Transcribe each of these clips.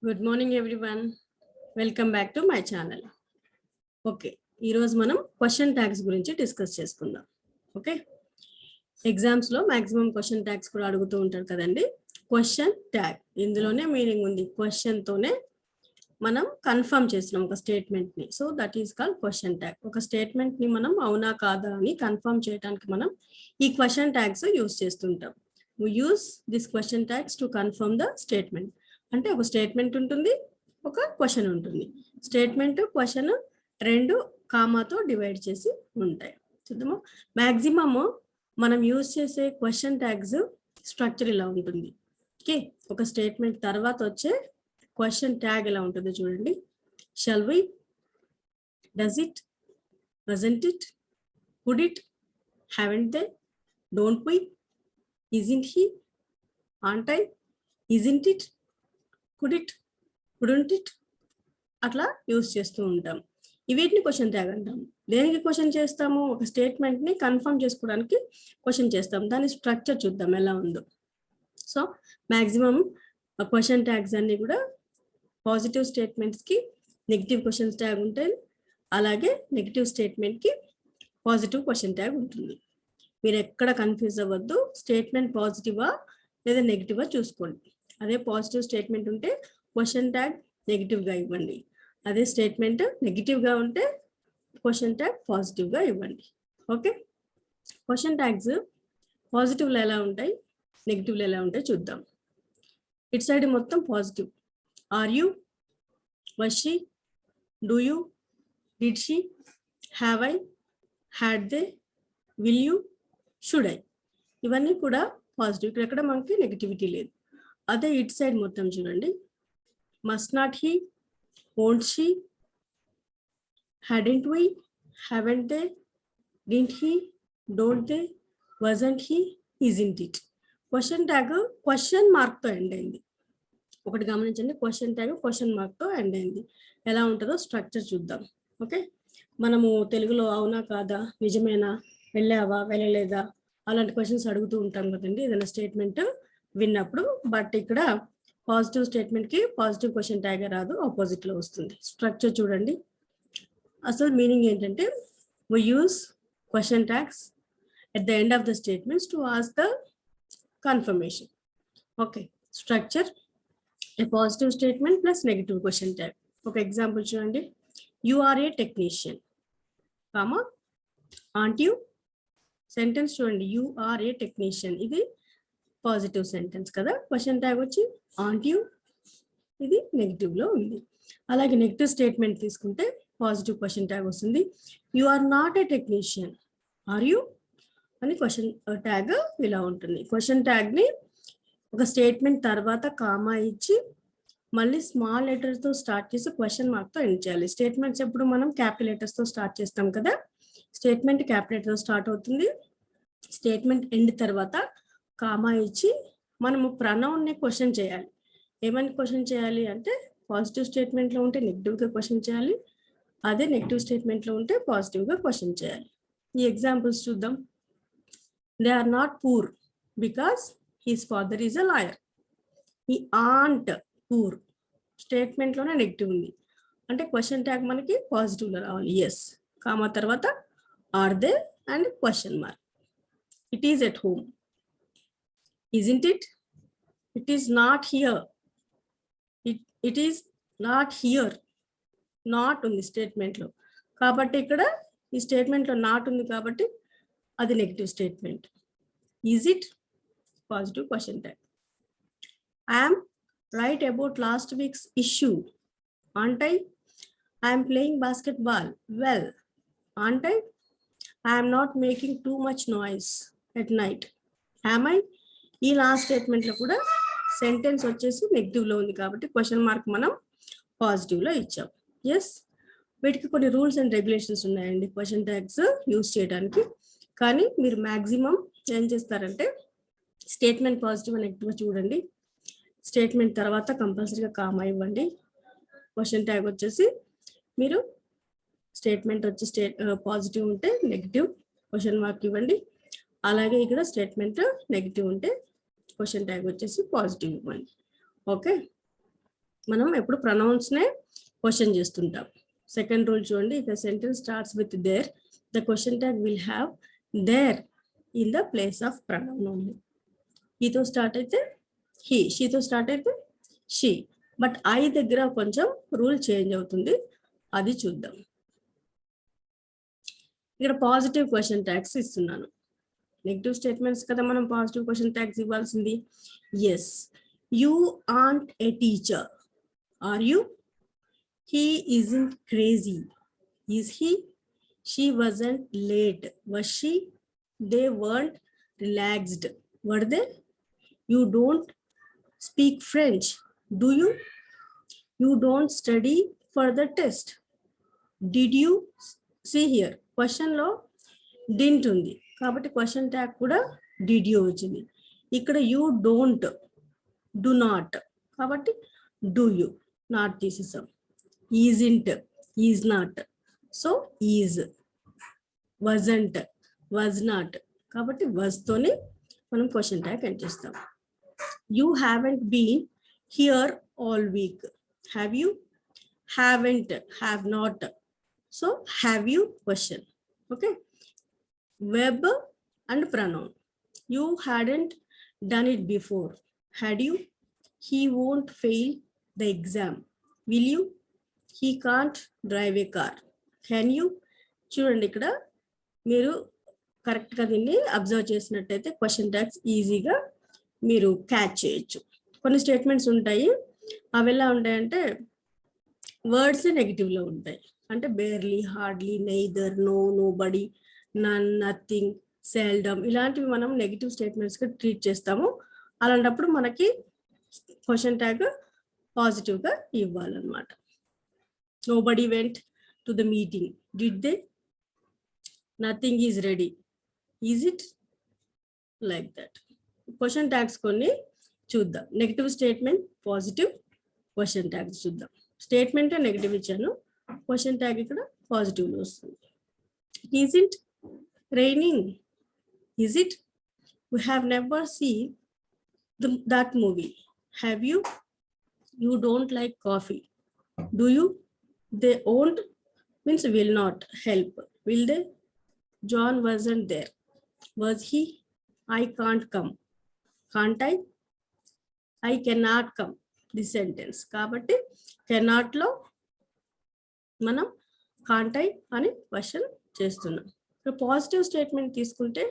Good morning everyone, welcome back to my channel. Okay, ఈరోజు మనం question tags గురించి discuss చేసుకుందాం. ఓకే, ఎగ్జామ్స్లో మ్యాక్సిమం క్వశ్చన్ ట్యాగ్స్ కూడా అడుగుతూ ఉంటారు కదండి. క్వశ్చన్ ట్యాగ్ ఇందులోనే మీనింగ్ ఉంది. క్వశ్చన్తోనే మనం కన్ఫర్మ్ చేస్తున్నాం ఒక స్టేట్మెంట్ని. So that is called question tag. ఒక స్టేట్మెంట్ని మనం అవునా కాదా అని కన్ఫర్మ్ చేయడానికి మనం ఈ క్వశ్చన్ ట్యాగ్స్ యూస్ చేస్తుంటాం. We use this question tags to confirm the statement. అంటే ఒక స్టేట్మెంట్ ఉంటుంది, ఒక క్వశ్చన్ ఉంటుంది. స్టేట్మెంట్ క్వశ్చన్ రెండు కామాతో డివైడ్ చేసి ఉంటాయి. చూద్దాము. మ్యాక్సిమమ్ మనం యూజ్ చేసే క్వశ్చన్ ట్యాగ్స్ స్ట్రక్చర్ ఇలా ఉంటుంది. ఓకే, ఒక స్టేట్మెంట్ తర్వాత వచ్చే క్వశ్చన్ ట్యాగ్ ఎలా ఉంటుందో చూడండి. Shall we, does it, doesn't it, could it, haven't they, don't we, isn't he, aren't I, isn't it, could it, couldn't it, అట్లా యూజ్ చేస్తూ ఉంటాం. వీటిని క్వశ్చన్ ట్యాగ్ అంటాం. దేనికి క్వశ్చన్ చేస్తాము? ఒక స్టేట్మెంట్ని కన్ఫర్మ్ చేసుకోవడానికి క్వశ్చన్ చేస్తాం. దాని స్ట్రక్చర్ చూద్దాం ఎలా ఉందో. సో మ్యాక్సిమం క్వశ్చన్ ట్యాగ్స్ అన్ని కూడా పాజిటివ్ స్టేట్మెంట్స్కి నెగిటివ్ క్వశ్చన్ ట్యాగ్ ఉంటుంది, అలాగే నెగిటివ్ స్టేట్మెంట్కి పాజిటివ్ క్వశ్చన్ ట్యాగ్ ఉంటుంది. మీరు ఎక్కడ కన్ఫ్యూజ్ అవ్వద్దు. స్టేట్మెంట్ పాజిటివా లేదా నెగిటివా చూసుకోండి. అదే పాజిటివ్ స్టేట్మెంట్ ఉంటే క్వశ్చన్ ట్యాగ్ నెగిటివ్గా ఇవ్వండి. అదే స్టేట్మెంట్ నెగిటివ్గా ఉంటే క్వశ్చన్ ట్యాగ్ పాజిటివ్గా ఇవ్వండి. ఓకే, క్వశ్చన్ ట్యాగ్స్ పాజిటివ్లో ఎలా ఉంటాయి, నెగిటివ్లో ఎలా ఉంటాయి చూద్దాం. ఇటు సైడ్ మొత్తం positive. Are you, was she, do you, did she, have I, had they, will you, should I, ఇవన్నీ కూడా పాజిటివ్. ఇక్కడ మనకి నెగిటివిటీ లేదు. అదే ఇట్ సైడ్ మొత్తం చూడండి. Must not he, won't she, hadn't we, haven't they, didn't he, don't they, wasn't he, isn't it. Question tag question మార్క్తో end అయింది. ఒకటి గమనించండి, క్వశ్చన్ ట్యాగ్ క్వశ్చన్ మార్క్తో ఎండ్ అయింది. ఎలా ఉంటుందో స్ట్రక్చర్ చూద్దాం. ఓకే, మనము తెలుగులో అవునా కాదా, నిజమేనా, వెళ్ళావా, వెళ్ళలేదా, అలాంటి క్వశ్చన్స్ అడుగుతూ ఉంటాం కదండి ఏదైనా స్టేట్మెంట్ విన్నప్పుడు. బట్ ఇక్కడ పాజిటివ్ స్టేట్మెంట్కి పాజిటివ్ క్వశ్చన్ ట్యాగ్ రాదు, ఆపోజిట్లో వస్తుంది. స్ట్రక్చర్ చూడండి. అసలు మీనింగ్ ఏంటంటే we use question tags at the end of the statements to ask the confirmation. Okay, structure a positive statement plus negative question tag. ఒక example చూడండి. You are a technician, comma, aren't you. Sentence చూడండి. You are a technician, ఇది positive sentence కదా. Question tag వచ్చి aren't you, ఇది నెగిటివ్లో ఉంది. అలాగే నెగిటివ్ స్టేట్మెంట్ తీసుకుంటే పాజిటివ్ క్వశ్చన్ ట్యాగ్ వస్తుంది. You are not a technician, are you అని క్వశ్చన్ ట్యాగ్ ఇలా ఉంటుంది. క్వశ్చన్ ట్యాగ్ని ఒక స్టేట్మెంట్ తర్వాత కామా ఇచ్చి మళ్ళీ స్మాల్ లెటర్తో స్టార్ట్ చేసి క్వశ్చన్ మార్క్తో ఎండ్ చేయాలి. స్టేట్మెంట్స్ ఎప్పుడు మనం క్యాపిటల్ లెటర్స్తో స్టార్ట్ చేస్తాం కదా. స్టేట్మెంట్ క్యాపిటల్తో స్టార్ట్ అవుతుంది. స్టేట్మెంట్ ఎండ్ తర్వాత కామా ఇచ్చి మనము ప్రొనౌన్ని క్వశ్చన్ చేయాలి. ఏమని క్వశ్చన్ చేయాలి అంటే పాజిటివ్ స్టేట్మెంట్లో ఉంటే నెగిటివ్గా క్వశ్చన్ చేయాలి, అదే నెగిటివ్ స్టేట్మెంట్లో ఉంటే పాజిటివ్గా క్వశ్చన్ చేయాలి. ఈ ఎగ్జాంపుల్స్ చూద్దాం. They are not poor because his father is a lawyer. ఈ ఆంట్ పూర్ స్టేట్మెంట్లోనే నెగిటివ్ ఉంది అంటే క్వశ్చన్ ట్యాగ్ మనకి పాజిటివ్లో రావాలి. ఎస్, కామా తర్వాత are they and question mark. It is at home, isn't it, it is not here, it is not here. Not ఉంది స్టేట్మెంట్లో కాబట్టి ఇక్కడ ఈ స్టేట్మెంట్లో నాట్ ఉంది కాబట్టి అది negative statement. Is it positive question tag. I'm right about last week's issue, aren't I. I'm playing basketball well, aren't I. I am not making too much noise at night, am I. ఈ last స్టేట్మెంట్లో కూడా sentence వచ్చేసి నెగిటివ్లో ఉంది కాబట్టి question mark మనం పాజిటివ్లో ఇచ్చాం. Yes, వీటికి కొన్ని rules and regulations ఉన్నాయండి క్వశ్చన్ ట్యాగ్స్ యూజ్ చేయడానికి. కానీ మీరు మ్యాక్సిమం ఏం చేస్తారంటే స్టేట్మెంట్ పాజిటివ్ నెగిటివ్ చూడండి. స్టేట్మెంట్ తర్వాత కంపల్సరీగా కామా ఇవ్వండి. క్వశ్చన్ ట్యాగ్ వచ్చేసి మీరు స్టేట్మెంట్ వచ్చి పాజిటివ్ ఉంటే నెగిటివ్ క్వశ్చన్ మార్క్ ఇవ్వండి. అలాగే ఇక్కడ స్టేట్మెంట్ నెగిటివ్ ఉంటే క్వశ్చన్ ట్యాగ్ వచ్చేసి పాజిటివ్ ఇవ్వండి. ఓకే, మనం ఎప్పుడు ప్రొనౌన్స్నే క్వశ్చన్ చేస్తుంటాం. సెకండ్ రూల్ చూడండి, if a sentence starts with there the question tag will have there in the place of pronoun only. హీతో స్టార్ట్ అయితే హీ, షీతో స్టార్ట్ అయితే షీ. బట్ ఐ దగ్గర కొంచెం రూల్ చేంజ్ అవుతుంది, అది చూద్దాం. ఇక్కడ పాజిటివ్ క్వశ్చన్ ట్యాగ్స్ ఇస్తున్నాను. నెగిటివ్ స్టేట్మెంట్స్ కదా మనం పాజిటివ్ క్వశ్చన్ ట్యాగ్స్ ఇవ్వాల్సింది. Yes, you aren't a teacher. Are you? He isn't crazy. Is he? She wasn't late. Was she? They weren't relaxed. Were they? You don't speak French, do you? You don't study for the test. Did you? See here, question లో didn't ఉంది కాబట్టి question tag కూడా did you వచ్చింది. ఇక్కడ you don't, do not కాబట్టి do you, not తీసేసాం. Isn't, is not, so is. Wasn't, was not కాబట్టి was తోని మనం క్వశ్చన్ ట్యాగ్ ఎంటర్ చేస్తాం. You haven't been here all week. Have you? Haven't, have not, so have you question. Okay, verb and pronoun. You hadn't done it before. Had you? He won't fail the exam. Will you? He can't drive a car. Can you? చూడండి, ఇక్కడ మీరు కరెక్ట్గా దీన్ని observe చేసినట్టయితే question tags ఈజీగా మీరు catch చేయొచ్చు. కొన్ని స్టేట్మెంట్స్ ఉంటాయి, అవి ఎలా ఉంటాయంటే వర్డ్స్ నెగిటివ్లో ఉంటాయి. అంటే barely, hardly, neither, no, nobody, none, nothing, seldom, ఇలాంటివి మనం నెగిటివ్ స్టేట్మెంట్స్గా ట్రీట్ చేస్తాము. అలాంటప్పుడు మనకి క్వశ్చన్ ట్యాగ్ పాజిటివ్గా ఇవ్వాలన్నమాట. Nobody went to the meeting. Did they? Nothing is ready. Is it? Like that. Question tags కొన్ని చూద్దాం. Negative statement, positive, question tag చూద్దాం. Statement negative ఇచ్చాను, క్వశ్చన్ ట్యాగ్ ఇక్కడ పాజిటివ్లో వస్తుంది. It isn't raining. Is it? We have never seen that movie. Have you? You don't like coffee. Do you? They won't means will not help. Will they? John wasn't there. Was he? I can't come. Can't I? I cannot come. This sentence. కాబట్టి cannot లో మనం can't I అని question చేస్తున్నాం. ఇప్పుడు positive statement తీసుకుంటే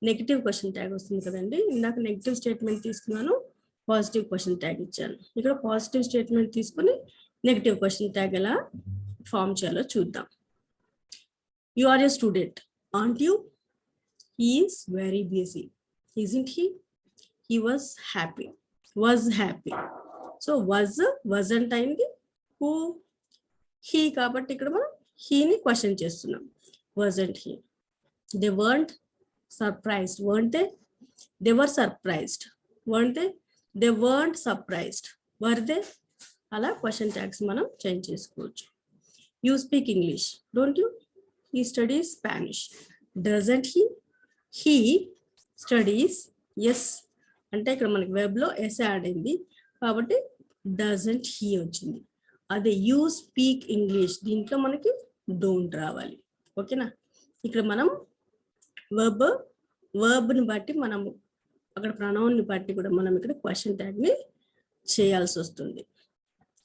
negative question tag వస్తుంది కదండి. ఇందాక నెగిటివ్ స్టేట్మెంట్ తీసుకున్నాను, పాజిటివ్ క్వశ్చన్ ట్యాగ్ ఇచ్చాను. ఇక్కడ పాజిటివ్ స్టేట్మెంట్ తీసుకుని నెగిటివ్ క్వశ్చన్ ట్యాగ్ ఎలా ఫామ్ చేయాలో చూద్దాం. You are a student, aren't you? He is very busy. Isn't he? He was happy. Was happy. So was, wasn't అయింది. Who, he కాబట్టి ఇక్కడ మనం హీని క్వశ్చన్ చేస్తున్నాం. Wasn't he. They weren't surprised. weren't they? They were surprised. weren't they? They weren't surprised. were they? అలా question tags మనం change చేసుకోవచ్చు. You speak English, don't you? He studies Spanish. Doesn't he? He studies. Yes అంటే ఇక్కడ మనకి వెబ్లో S add అయింది కాబట్టి doesn't he వచ్చింది. అదే యూ స్పీక్ ఇంగ్లీష్, దీంట్లో మనకి డోంట్ రావాలి. ఓకేనా? ఇక్కడ మనం వర్బ్ని బట్టి మనము అక్కడ ప్రొనౌన్ని బట్టి కూడా మనం ఇక్కడ క్వశ్చన్ ట్యాగ్ని చేయాల్సి వస్తుంది.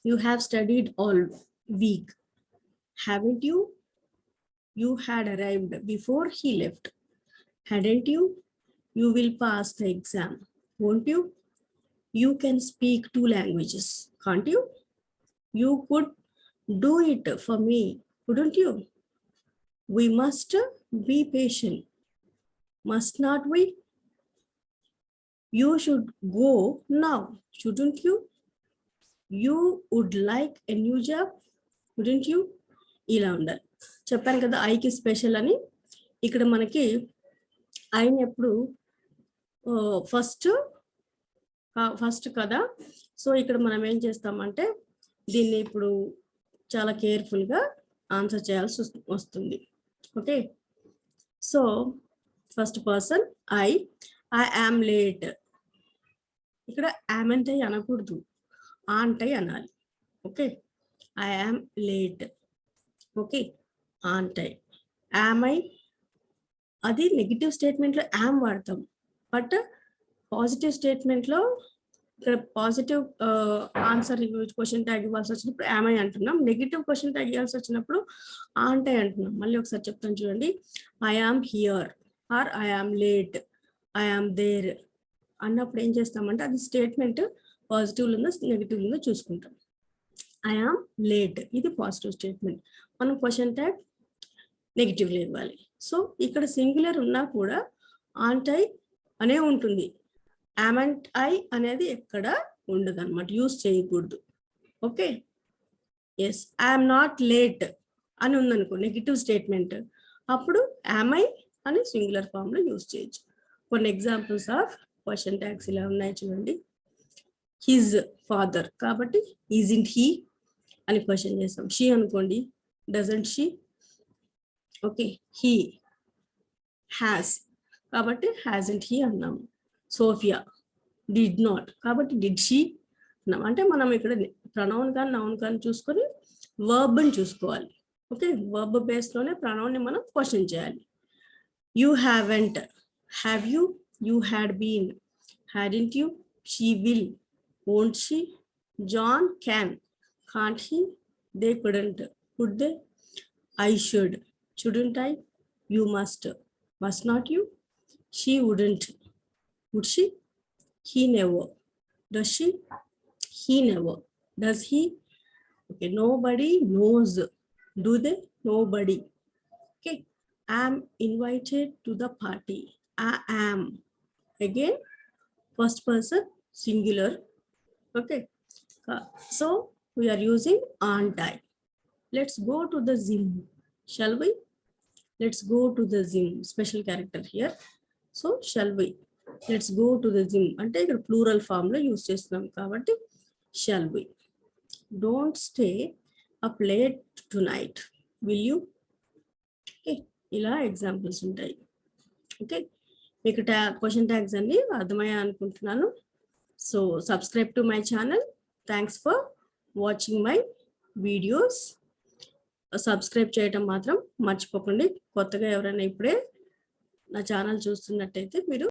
You have studied all week. Haven't you? You had arrived before he left. Hadn't you? You will pass the exam, won't you? You can speak 2 languages, can't you? You could do it for me, couldn't you? We must be patient, must not we? You should go now, shouldn't you? You would like a new job, wouldn't you? ఇలా ఉండాలి. చెప్పాను కదా ఐకి special అని. ఇక్కడ మనకి ఐని ఎప్పుడు first కదా. సో ఇక్కడ మనం ఏం చేస్తామంటే దీన్ని ఇప్పుడు చాలా కేర్ఫుల్గా ఆన్సర్ చేయాల్సి వస్తుంది. Okay, so first person I am late. ఇక్కడ యామ్ అంటే అనకూడదు, ఆంట్ ఐ అనాలి. Okay, I am late. Okay, aren't I. Am I, అది నెగిటివ్ స్టేట్మెంట్లో యామ్ వాడతాం, బట్ పాజిటివ్ స్టేట్మెంట్లో ఇక్కడ పాజిటివ్ ఆన్సర్ క్వశ్చన్ ట్యాగ్ ఇవ్వాల్సి వచ్చినప్పుడు యామ్ ఐ అంటున్నాం. నెగిటివ్ క్వశ్చన్ ట్యాగ్ ఇవ్వాల్సి వచ్చినప్పుడు ఆంట్ ఐ అంటున్నాం. మళ్ళీ ఒకసారి చెప్తాను చూడండి. I am here or I am late, I am there అన్నప్పుడు ఏం చేస్తామంటే అది స్టేట్మెంట్ పాజిటివ్ ఉందో నెగిటివ్ ఉందో చూసుకుంటాం. ఐ యామ్ లేట్, ఇది పాజిటివ్ స్టేట్మెంట్. మనం క్వశ్చన్ ట్యాగ్ నెగిటివ్లో ఇవ్వాలి. సో ఇక్కడ సింగులర్ ఉన్నా కూడా ఆంట్ ఐ అనే ఉంటుంది. యామంట్ ఐ అనేది ఎక్కడ ఉండదు అనమాట, యూజ్ చేయకూడదు. Okay, yes, I'm not late అని ఉందనుకో నెగిటివ్ స్టేట్మెంట్, అప్పుడు యామ్ ఐ అని సింగులర్ ఫామ్లో యూజ్ చేయొచ్చు. కొన్ని ఎగ్జాంపుల్స్ ఆఫ్ క్వశ్చన్ ట్యాగ్స్ ఇలా ఉన్నాయి చూడండి. హిజ్ ఫాదర్ కాబట్టి ఈజింట్ హీ అని క్వశ్చన్ చేస్తాం. షీ అనుకోండి, doesn't she. Okay, he has కాబట్టి హ్యాజంట్ హీ అన్నాము. సోఫియా డిడ్ నాట్ కాబట్టి డిడ్ షీ అన్నాం. అంటే మనం ఇక్కడ ప్రొనౌన్ కానీ నౌన్ కానీ చూసుకొని వర్బ్ని చూసుకోవాలి. ఓకే, వర్బ్ బేస్లోనే ప్రొనౌన్ని మనం క్వశ్చన్ చేయాలి. You haven't, have you, you had been, hadn't you, she will, won't she, John can, can't he, they couldn't, could they, I should, shouldn't I, you must not you, she wouldn't, would she, he never, does she, he never, does he. Okay, nobody knows, do they, nobody. Okay, I am invited to the party, I am, again first person singular. Okay, so we are using aren't I. Let's go to the Zim, shall we? Let's go to the Zim, special character here. So shall we, let's go to the Zim అంటే ఇక్కడ plural form లో use చేస్తున్నాం కాబట్టి shall we. Don't stay up late tonight, will you? Okay, ఇలా examples ఉంటాయి. Okay, మీకు question tags అన్ని అర్థమయ్యా అనుకుంటున్నాను. So subscribe to my channel. Thanks for watching my videos. Subscribe చేయటం మాత్రం మర్చిపోకండి. కొత్తగా ఎవరైనా ఇప్పుడే నా ఛానల్ చూస్తున్నట్టయితే మీరు